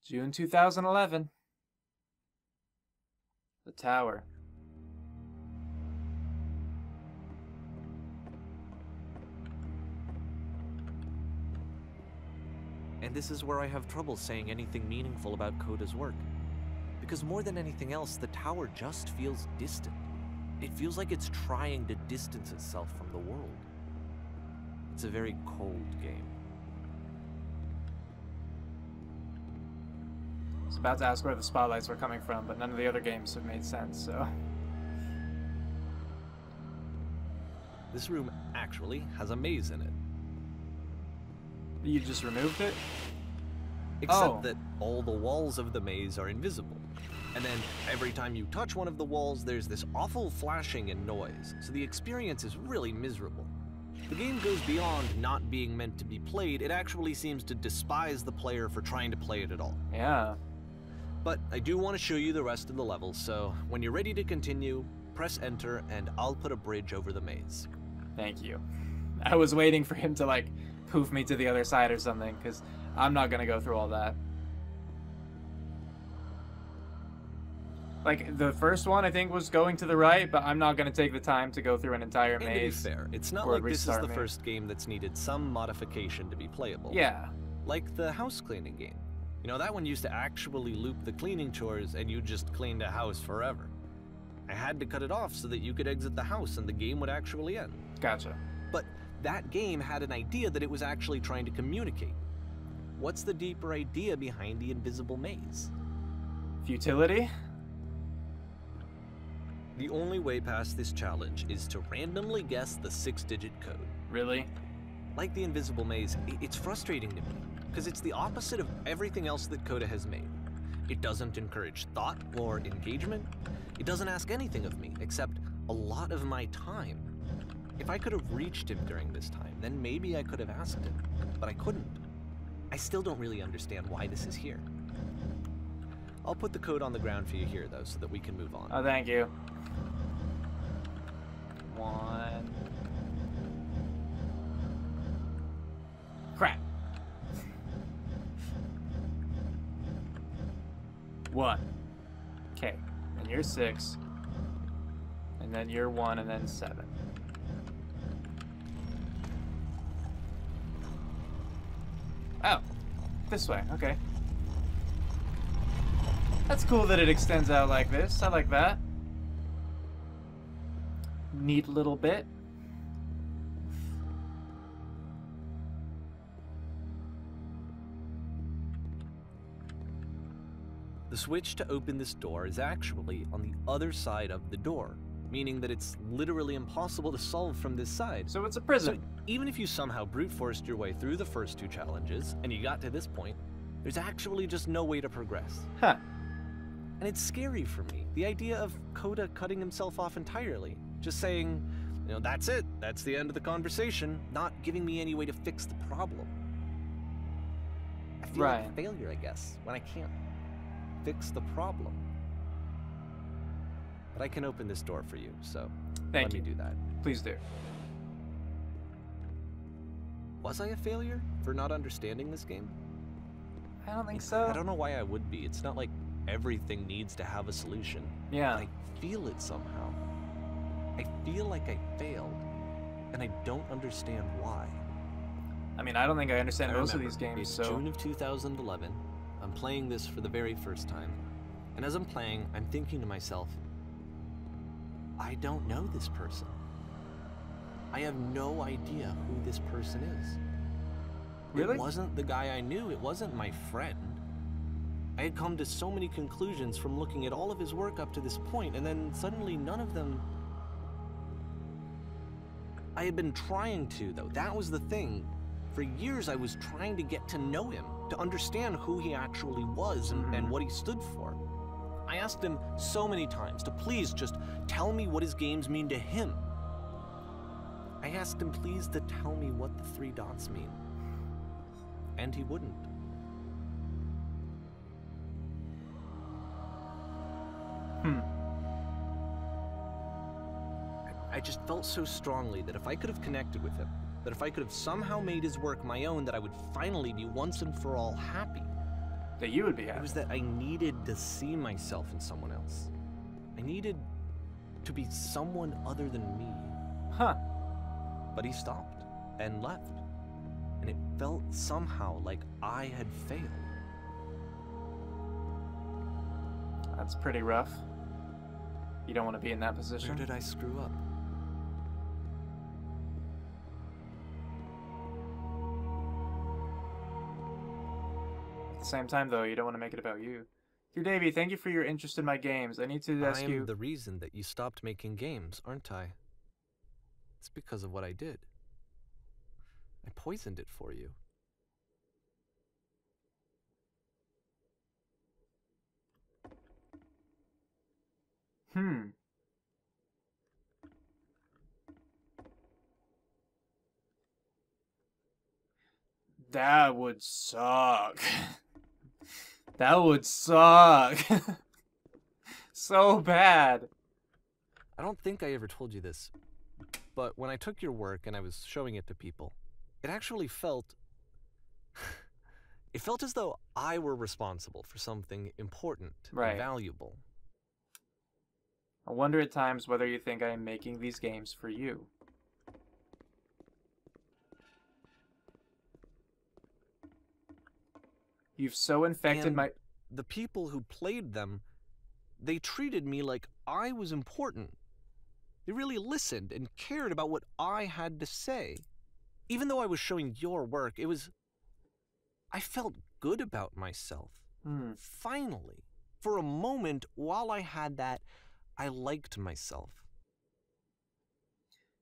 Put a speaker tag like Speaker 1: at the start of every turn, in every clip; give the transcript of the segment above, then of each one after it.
Speaker 1: June 2011. The tower.
Speaker 2: And this is where I have trouble saying anything meaningful about Coda's work. Because more than anything else, the tower just feels distant. It feels like it's trying to distance itself from the world. It's a very cold game.
Speaker 1: I was about to ask where the spotlights were coming from, but none of the other games have made sense, so...
Speaker 2: This room actually has a maze in it.
Speaker 1: You just removed it?
Speaker 2: Except that all the walls of the maze are invisible. And then every time you touch one of the walls, there's this awful flashing and noise, so the experience is really miserable. The game goes beyond not being meant to be played, it actually seems to despise the player for trying to play it at all.
Speaker 1: Yeah.
Speaker 2: But I do want to show you the rest of the level, so when you're ready to continue, press enter and I'll put a bridge over the maze.
Speaker 1: Thank you. I was waiting for him to, like, poof me to the other side or something, because I'm not going to go through all that. Like, the first one, I think, was going to the right, but I'm not going to take the time to go through an entire maze.
Speaker 2: And to be fair, it's not like this is the first game that's needed some modification to be playable.
Speaker 1: Yeah.
Speaker 2: Like the house cleaning game. You know, that one used to actually loop the cleaning chores and you just cleaned a house forever. I had to cut it off so that you could exit the house and the game would actually end.
Speaker 1: Gotcha.
Speaker 2: But that game had an idea that it was actually trying to communicate. What's the deeper idea behind the invisible maze?
Speaker 1: Futility?
Speaker 2: The only way past this challenge is to randomly guess the 6-digit code.
Speaker 1: Really?
Speaker 2: Like the invisible maze, it's frustrating to me, because it's the opposite of everything else that Coda has made. It doesn't encourage thought or engagement. It doesn't ask anything of me, except a lot of my time. If I could have reached him during this time, then maybe I could have asked him, but I couldn't. I still don't really understand why this is here. I'll put the code on the ground for you here, though, so that we can move on.
Speaker 1: Oh, thank you. 1. Crap. 1. Okay. And you're 6. And then you're 1, and then 7. Oh. This way. Okay. That's cool that it extends out like this. I like that. Neat little bit.
Speaker 2: The switch to open this door is actually on the other side of the door, meaning that it's literally impossible to solve from this side.
Speaker 1: So it's a prison.
Speaker 2: So even if you somehow brute forced your way through the first 2 challenges, and you got to this point, there's actually just no way to progress.
Speaker 1: Huh.
Speaker 2: And it's scary for me, the idea of Coda cutting himself off entirely. Just saying, you know, that's it, that's the end of the conversation, not giving me any way to fix the problem. I feel like a failure, I guess, when I can't fix the problem. But I can open this door for you, so let me do that.
Speaker 1: Please do.
Speaker 2: Was I a failure for not understanding this game?
Speaker 1: I don't think so.
Speaker 2: I don't know why I would be. It's not like everything needs to have a solution.
Speaker 1: Yeah.
Speaker 2: But I feel it somehow. I feel like I failed, and I don't understand why.
Speaker 1: I mean, I don't think I understand most of these games,
Speaker 2: it's
Speaker 1: so...
Speaker 2: June of 2011. I'm playing this for the very first time. And as I'm playing, I'm thinking to myself, I don't know this person. I have no idea who this person is.
Speaker 1: Really?
Speaker 2: It wasn't the guy I knew. It wasn't my friend. I had come to so many conclusions from looking at all of his work up to this point, and then suddenly none of them... I had been trying to, though. That was the thing. For years, I was trying to get to know him, to understand who he actually was and what he stood for. I asked him so many times to please just tell me what his games mean to him. I asked him please to tell me what the 3 dots mean. And he wouldn't. I just felt so strongly that if I could have connected with him, that if I could have somehow made his work my own, that I would finally be once and for all happy.
Speaker 1: That you would be happy.
Speaker 2: It was that I needed to see myself in someone else. I needed to be someone other than me.
Speaker 1: Huh.
Speaker 2: But he stopped and left. And it felt somehow like I had failed.
Speaker 1: That's pretty rough. You don't want to be in that position.
Speaker 2: Where did I screw up?
Speaker 1: At the same time, though, you don't want to make it about you. Dear Davey, thank you for your interest in my games. I need to ask you...
Speaker 2: I'm the reason that you stopped making games, aren't I? It's because of what I did. I poisoned it for you.
Speaker 1: That would suck. That would suck. So bad.
Speaker 2: I don't think I ever told you this, but when I took your work and I was showing it to people, it actually felt... it felt as though I were responsible for something important and valuable.
Speaker 1: I wonder at times whether you think I am making these games for you. You've so infected my...
Speaker 2: The people who played them, they treated me like I was important. They really listened and cared about what I had to say. Even though I was showing your work, it was... I felt good about myself. Finally. For a moment, while I had that, I liked myself.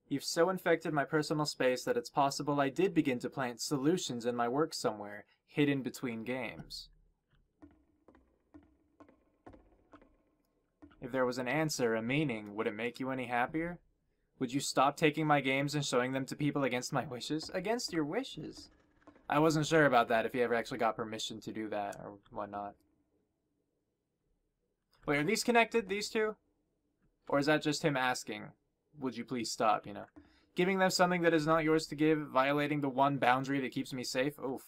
Speaker 1: You've so infected my personal space that it's possible I did begin to plant solutions in my work somewhere, hidden between games. If there was an answer, a meaning, would it make you any happier? Would you stop taking my games and showing them to people against my wishes? Against your wishes? I wasn't sure about that, if you ever actually got permission to do that, or whatnot. Wait, are these connected, these two? Or is that just him asking, would you please stop, you know? Giving them something that is not yours to give, violating the one boundary that keeps me safe? Oof.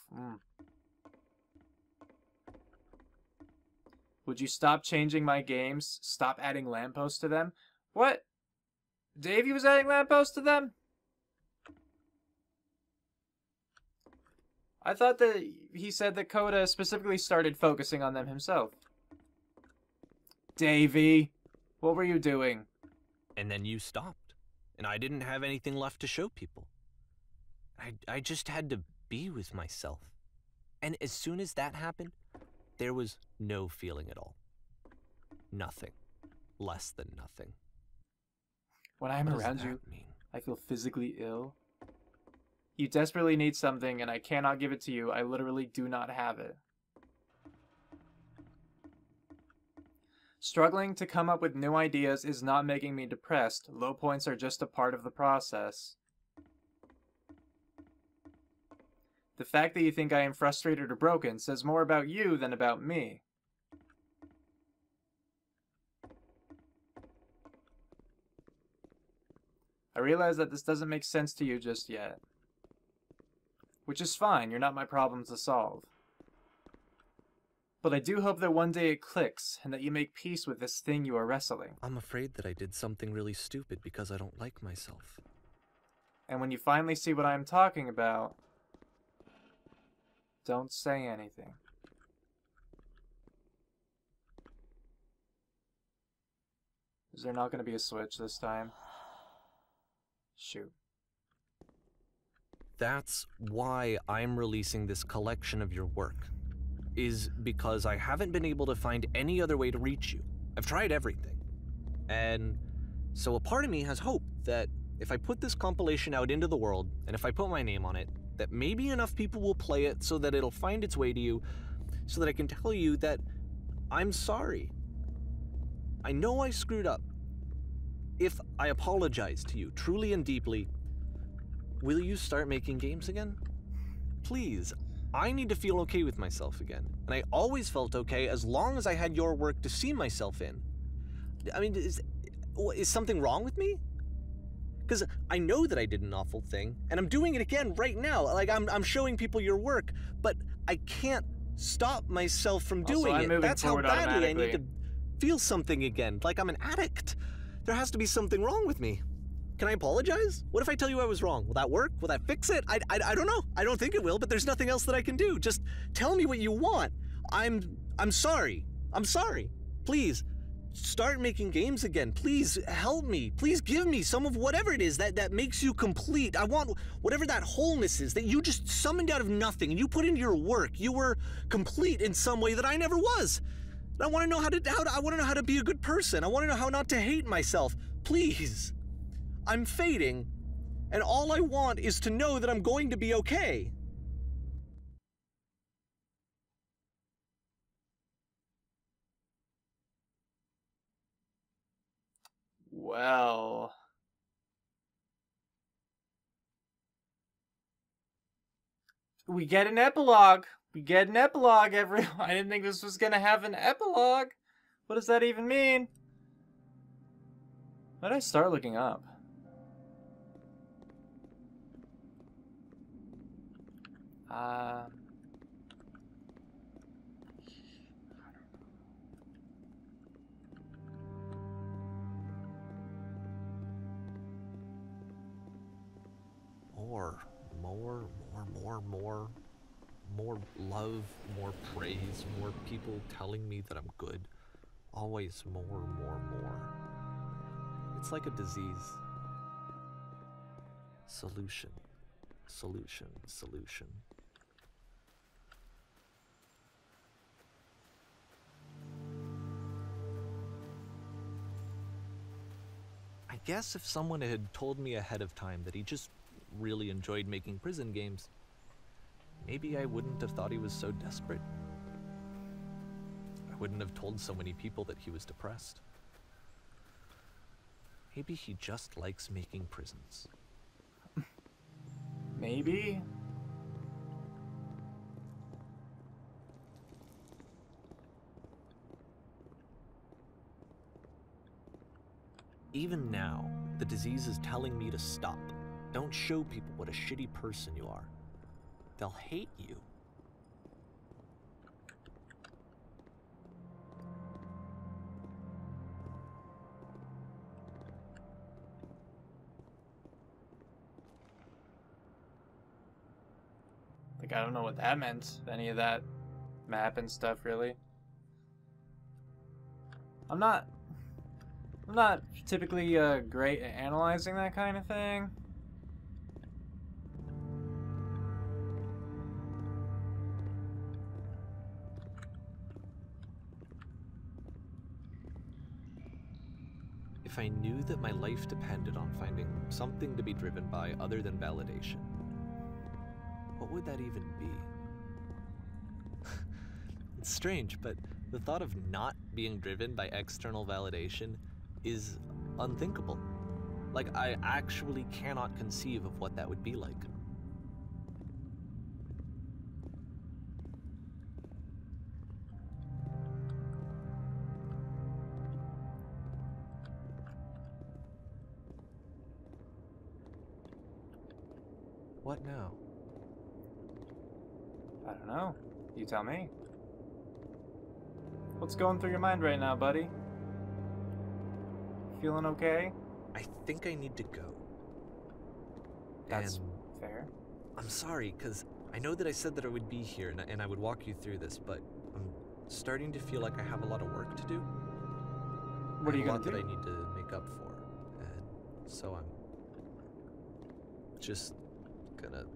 Speaker 1: Would you stop changing my games? Stop adding lampposts to them? What? Davey was adding lampposts to them? I thought that he said that Coda specifically started focusing on them himself. Davey, what were you doing?
Speaker 2: And then you stopped, and I didn't have anything left to show people. I just had to be with myself. And as soon as that happened, there was no feeling at all. Nothing. Less than nothing.
Speaker 1: When I'm around you, I feel physically ill. You desperately need something, and I cannot give it to you. I literally do not have it. Struggling to come up with new ideas is not making me depressed. Low points are just a part of the process. The fact that you think I am frustrated or broken says more about you than about me. I realize that this doesn't make sense to you just yet. Which is fine, you're not my problem to solve. But I do hope that one day it clicks, and that you make peace with this thing you are wrestling.
Speaker 2: I'm afraid that I did something really stupid because I don't like myself.
Speaker 1: And when you finally see what I am talking about, don't say anything. Is there not going to be a switch this time? Shoot.
Speaker 2: That's why I'm releasing this collection of your work. Is because I haven't been able to find any other way to reach you. I've tried everything. And so a part of me has hope that if I put this compilation out into the world, and if I put my name on it, that maybe enough people will play it so that it'll find its way to you, so that I can tell you that I'm sorry. I know I screwed up. If I apologize to you truly and deeply, will you start making games again? Please. I need to feel okay with myself again. And I always felt okay as long as I had your work to see myself in. I mean, is something wrong with me? Because I know that I did an awful thing, and I'm doing it again right now. Like, I'm showing people your work, but I can't stop myself from
Speaker 1: Also,
Speaker 2: doing
Speaker 1: I'm
Speaker 2: it.
Speaker 1: moving
Speaker 2: That's how
Speaker 1: forward
Speaker 2: badly I need to
Speaker 1: automatically.
Speaker 2: feel something again, like I'm an addict. There has to be something wrong with me. Can I apologize? What if I tell you I was wrong? Will that work? Will that fix it? I don't know. I don't think it will, but there's nothing else that I can do. Just tell me what you want. I'm sorry. I'm sorry. Please, start making games again. Please help me. Please give me some of whatever it is that makes you complete. I want whatever that wholeness is that you just summoned out of nothing and you put into your work. You were complete in some way that I never was. And I want to know I want to know how to be a good person. I want to know how not to hate myself. Please. I'm fading, and all I want is to know that I'm going to be okay.
Speaker 1: Well, we get an epilogue. We get an epilogue, everyone. I didn't think this was gonna have an epilogue. What does that even mean? Why did I start looking up?
Speaker 2: More love, more praise, more people telling me that I'm good. Always more. It's like a disease. Solution. I guess if someone had told me ahead of time that he just really enjoyed making prison games, maybe I wouldn't have thought he was so desperate. I wouldn't have told so many people that he was depressed. Maybe he just likes making prisons.
Speaker 1: Maybe?
Speaker 2: Even now, the disease is telling me to stop. Don't show people what a shitty person you are. They'll hate you.
Speaker 1: Like, I don't know what that meant. Any of that map and stuff, really. I'm not typically great at analyzing that kind of thing.
Speaker 2: If I knew that my life depended on finding something to be driven by other than validation, what would that even be? It's strange, but the thought of not being driven by external validation is unthinkable. Like, I actually cannot conceive of what that would be like. What now?
Speaker 1: I don't know. You tell me. What's going through your mind right now, buddy? Feeling okay?
Speaker 2: I think I need to go.
Speaker 1: That's
Speaker 2: And
Speaker 1: fair.
Speaker 2: I'm sorry, because I know that I said that I would be here and I would walk you through this, but I'm starting to feel like I have a lot of work to do.
Speaker 1: What are you gonna
Speaker 2: that
Speaker 1: do?
Speaker 2: I need to make up for, and so I'm just gonna.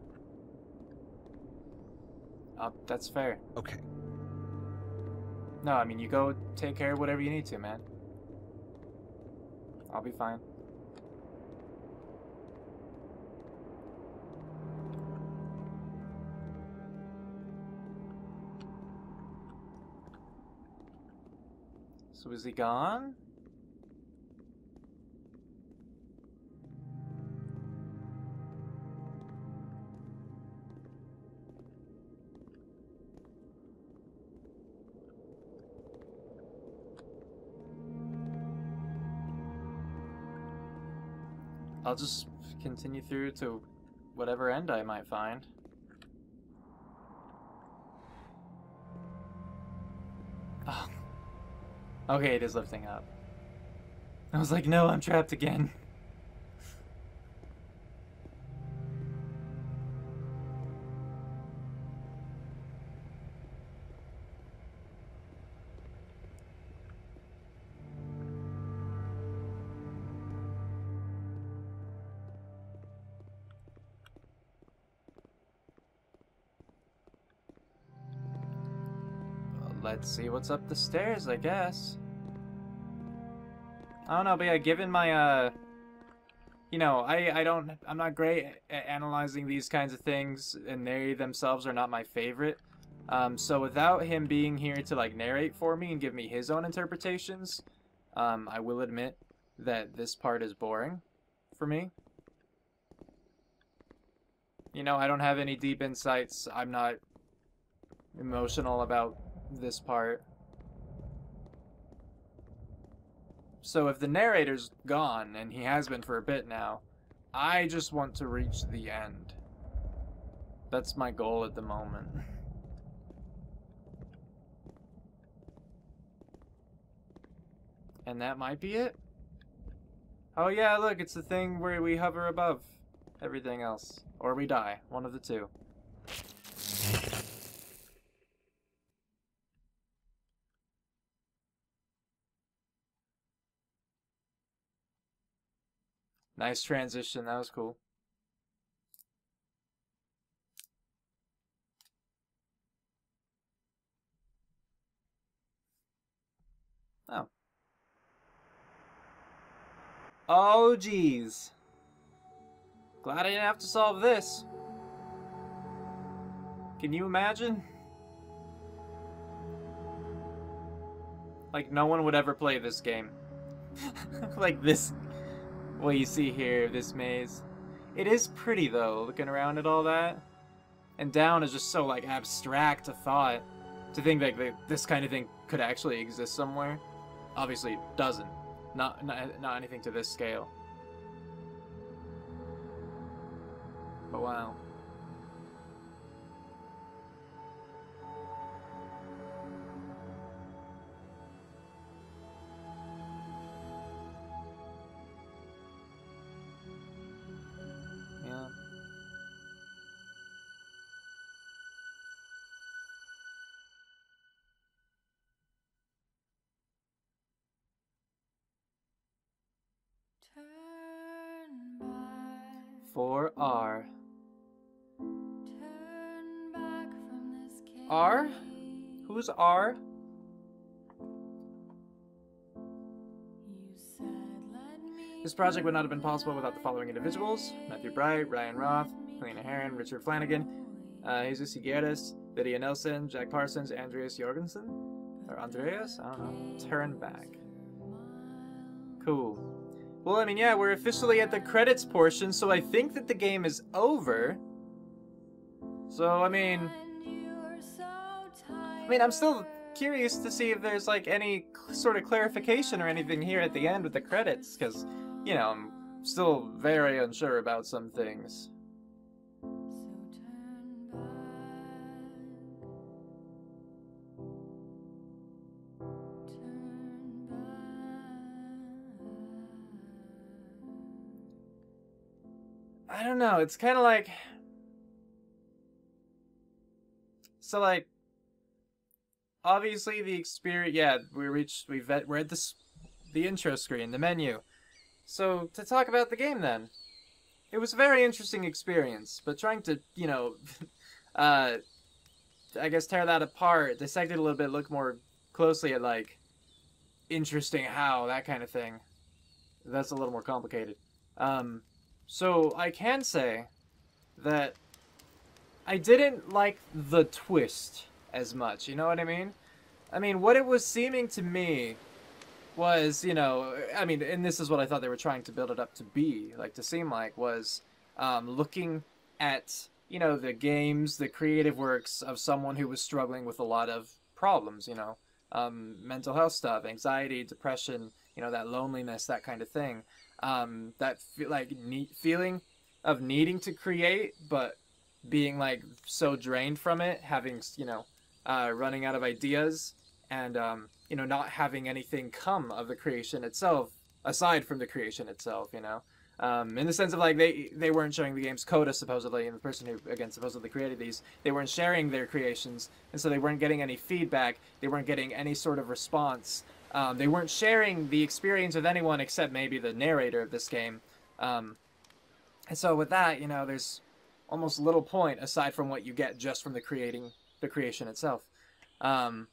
Speaker 1: That's fair.
Speaker 2: Okay.
Speaker 1: No, I mean, you go take care of whatever you need to, man. I'll be fine. So is he gone? I'll just continue through to whatever end I might find. Oh. Okay, it is lifting up. I was like, no, I'm trapped again. Let's see what's up the stairs, I guess. I don't know, but yeah, given my, you know, I'm not great at analyzing these kinds of things, and they themselves are not my favorite. So without him being here to, like, narrate for me and give me his own interpretations, I will admit that this part is boring for me. You know, I don't have any deep insights. I'm not emotional about this part. So if the narrator's gone, and he has been for a bit now, I just want to reach the end. That's my goal at the moment. And that might be it? Oh yeah, look, it's the thing where we hover above everything else. Or we die. One of the two. Nice transition, that was cool. Oh. Oh, geez. Glad I didn't have to solve this. Can you imagine? Like, no one would ever play this game. Like this, what you see here, this maze. It is pretty, though, looking around at all that. And down is just so, like, abstract a thought. To think that this kind of thing could actually exist somewhere. Obviously, it doesn't. Not anything to this scale. But wow. Yeah.
Speaker 3: Turn back.
Speaker 1: For R.
Speaker 3: Turn back from this cave.
Speaker 1: R? Who's R?
Speaker 3: You said, let me
Speaker 1: This project would not have been possible without the following individuals: Matthew Bright, Ryan Roth, Helena Herron, Richard Flanagan, Jesus Higueras, Lydia Nelson, Jack Parsons, Andreas Jorgensen? Or Andreas? I don't know. Turn back. Cool. Well, I mean, yeah, we're officially at the credits portion, so I think that the game is over. So, I mean, I'm still curious to see if there's, like, any sort of clarification or anything here at the end with the credits, because, you know, I'm still very unsure about some things. I don't know, it's kind of like... So, like, obviously the experience... Yeah, we're at the intro screen, the menu. So, to talk about the game then. It was a very interesting experience, but trying to, you know, I guess tear that apart, dissect it a little bit, look more closely at, like, interesting how, that kind of thing. That's a little more complicated. So I can say that I didn't like the twist as much, you know what I mean? I mean, what it was seeming to me was, you know, I mean, and this is what I thought they were trying to build it up to be, like, to seem like, was looking at, you know, the games, the creative works of someone who was struggling with a lot of problems, you know, mental health stuff, anxiety, depression, you know, that loneliness, that kind of thing. That feeling of needing to create, but being, like, so drained from it, having, you know, running out of ideas, and you know, not having anything come of the creation itself aside from the creation itself, you know. In the sense of like they weren't showing the game's coda supposedly, and the person who again supposedly created these, they weren't sharing their creations, and so they weren't getting any feedback, they weren't getting any sort of response, they weren't sharing the experience with anyone except maybe the narrator of this game, and so with that, you know, there's almost little point aside from what you get just from the creation itself, and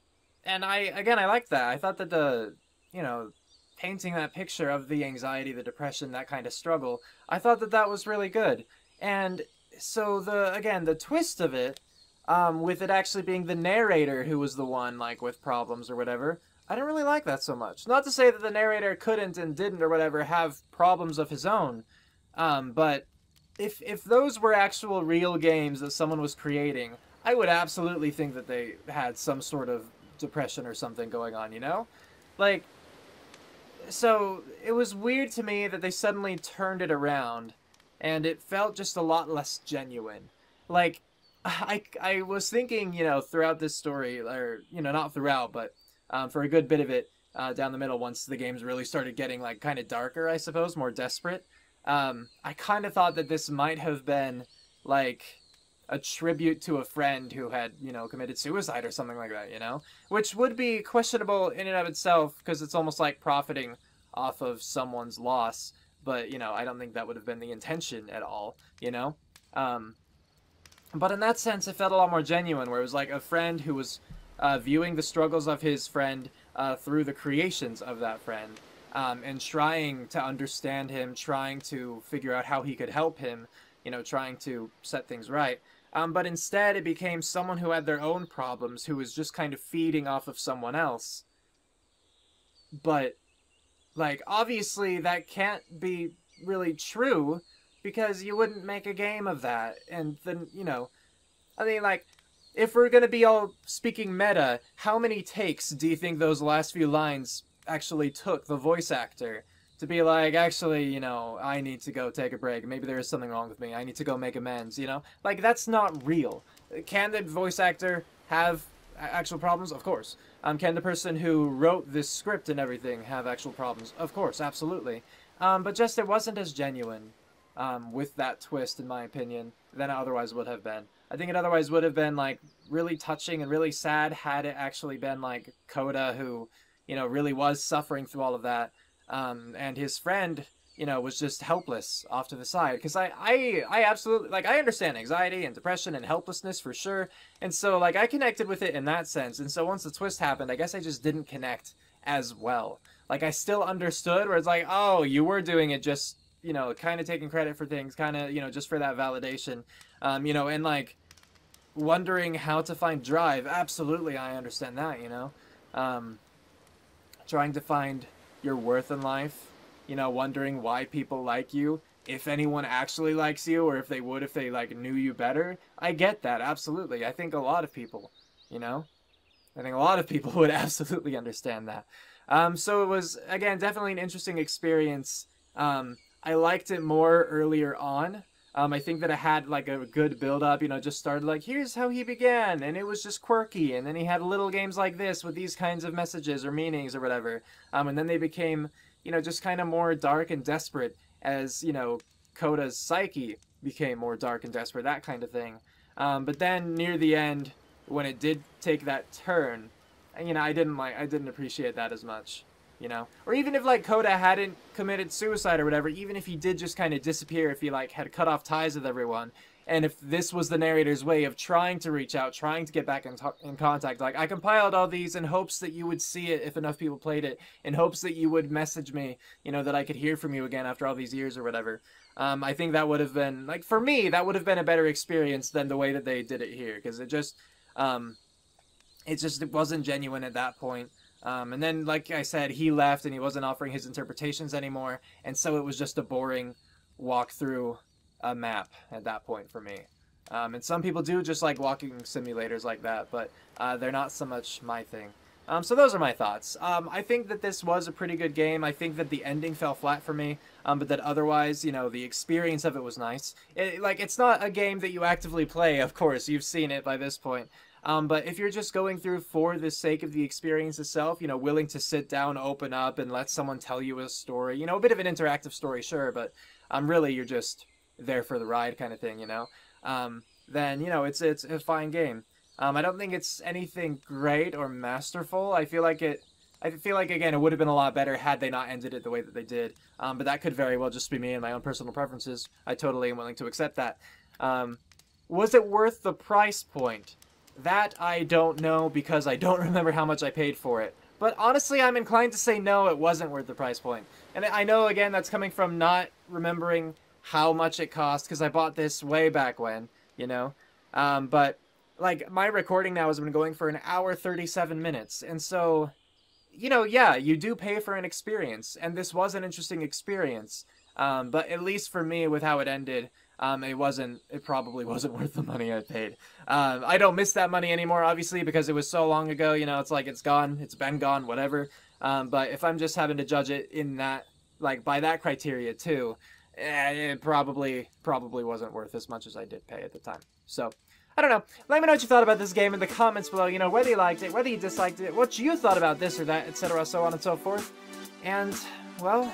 Speaker 1: I liked that. I thought that the, you know, painting that picture of the anxiety, the depression, that kind of struggle, I thought that that was really good. And so the twist of it, with it actually being the narrator who was the one like with problems or whatever, I didn't really like that so much. Not to say that the narrator couldn't and didn't or whatever have problems of his own, but if those were actual real games that someone was creating, I would absolutely think that they had some sort of depression or something going on, you know? Like, so it was weird to me that they suddenly turned it around, and it felt just a lot less genuine. Like, I was thinking, you know, throughout this story, or, you know, not throughout, but for a good bit of it down the middle, once the games really started getting, like, kind of darker, I suppose, more desperate, I kind of thought that this might have been, like, a tribute to a friend who had, you know, committed suicide or something like that, you know? Which would be questionable in and of itself, because it's almost like profiting off of someone's loss. But, you know, I don't think that would have been the intention at all, you know? But in that sense, it felt a lot more genuine, where it was like a friend who was viewing the struggles of his friend through the creations of that friend, and trying to understand him, trying to figure out how he could help him, you know, trying to set things right. But instead, it became someone who had their own problems, who was just kind of feeding off of someone else. But, like, obviously that can't be really true, because you wouldn't make a game of that. And then, you know, I mean, like, if we're gonna be all speaking meta, how many takes do you think those last few lines actually took the voice actor to be like, actually, you know, I need to go take a break. Maybe there is something wrong with me. I need to go make amends, you know? Like, that's not real. Can the voice actor have actual problems? Of course. Can the person who wrote this script and everything have actual problems? Of course, absolutely. But just it wasn't as genuine with that twist, in my opinion, than it otherwise would have been. I think it otherwise would have been, like, really touching and really sad had it actually been, like, Coda who, you know, really was suffering through all of that. And his friend, you know, was just helpless off to the side. Because I absolutely, like, I understand anxiety and depression and helplessness for sure. And so, like, I connected with it in that sense. And so once the twist happened, I guess I just didn't connect as well. Like, I still understood where it's like, oh, you were doing it just, you know, kind of taking credit for things, kind of, you know, just for that validation. You know, and, like, wondering how to find drive. Absolutely, I understand that, you know. Trying to find your worth in life, you know, wondering why people like you, if anyone actually likes you, or if they would if they, like, knew you better. I get that, absolutely. I think a lot of people, you know, I think a lot of people would absolutely understand that. So it was, again, definitely an interesting experience. I liked it more earlier on. I think that it had, like, a good build-up, you know, just started like, here's how he began, and it was just quirky, and then he had little games like this with these kinds of messages or meanings or whatever, and then they became, you know, just kind of more dark and desperate as, you know, Coda's psyche became more dark and desperate, that kind of thing. But then near the end, when it did take that turn, you know, I didn't appreciate that as much. You know, or even if, like, Coda hadn't committed suicide or whatever, even if he did just kind of disappear, if he, like, had cut off ties with everyone, and if this was the narrator's way of trying to reach out, trying to get back in contact, like, I compiled all these in hopes that you would see it if enough people played it, in hopes that you would message me, you know, that I could hear from you again after all these years or whatever. I think that would have been, like, for me, that would have been a better experience than the way that they did it here, because it wasn't genuine at that point. And then, like I said, he left and he wasn't offering his interpretations anymore, and so it was just a boring walk through a map at that point for me. And some people do just like walking simulators like that, but they're not so much my thing. So those are my thoughts. I think that this was a pretty good game. I think that the ending fell flat for me, but that otherwise, you know, the experience of it was nice. It's not a game that you actively play, of course. You've seen it by this point. But if you're just going through for the sake of the experience itself, you know, willing to sit down, open up, and let someone tell you a story, you know, a bit of an interactive story, sure, but really you're just there for the ride kind of thing, you know, then, you know, it's a fine game. I don't think it's anything great or masterful. I feel like, again, it would have been a lot better had they not ended it the way that they did. But that could very well just be me and my own personal preferences. I totally am willing to accept that. Was it worth the price point? That I don't know, because I don't remember how much I paid for it. But honestly, I'm inclined to say no, it wasn't worth the price point. And I know, again, that's coming from not remembering how much it cost, because I bought this way back when, you know? But, like, my recording now has been going for an hour 37 minutes, and so, you know, yeah, you do pay for an experience, and this was an interesting experience. But at least for me, with how it ended, it probably wasn't worth the money I paid. I don't miss that money anymore, obviously, because it was so long ago, you know, it's like, it's gone, it's been gone, whatever. But if I'm just having to judge it in that, like, by that criteria too, it probably wasn't worth as much as I did pay at the time. So, I don't know. Let me know what you thought about this game in the comments below, you know, whether you liked it, whether you disliked it, what you thought about this or that, etc., so on and so forth. And, well,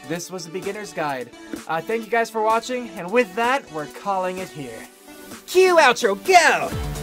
Speaker 1: this was the Beginner's Guide. Thank you guys for watching, and with that, we're calling it here.
Speaker 4: Cue outro, go!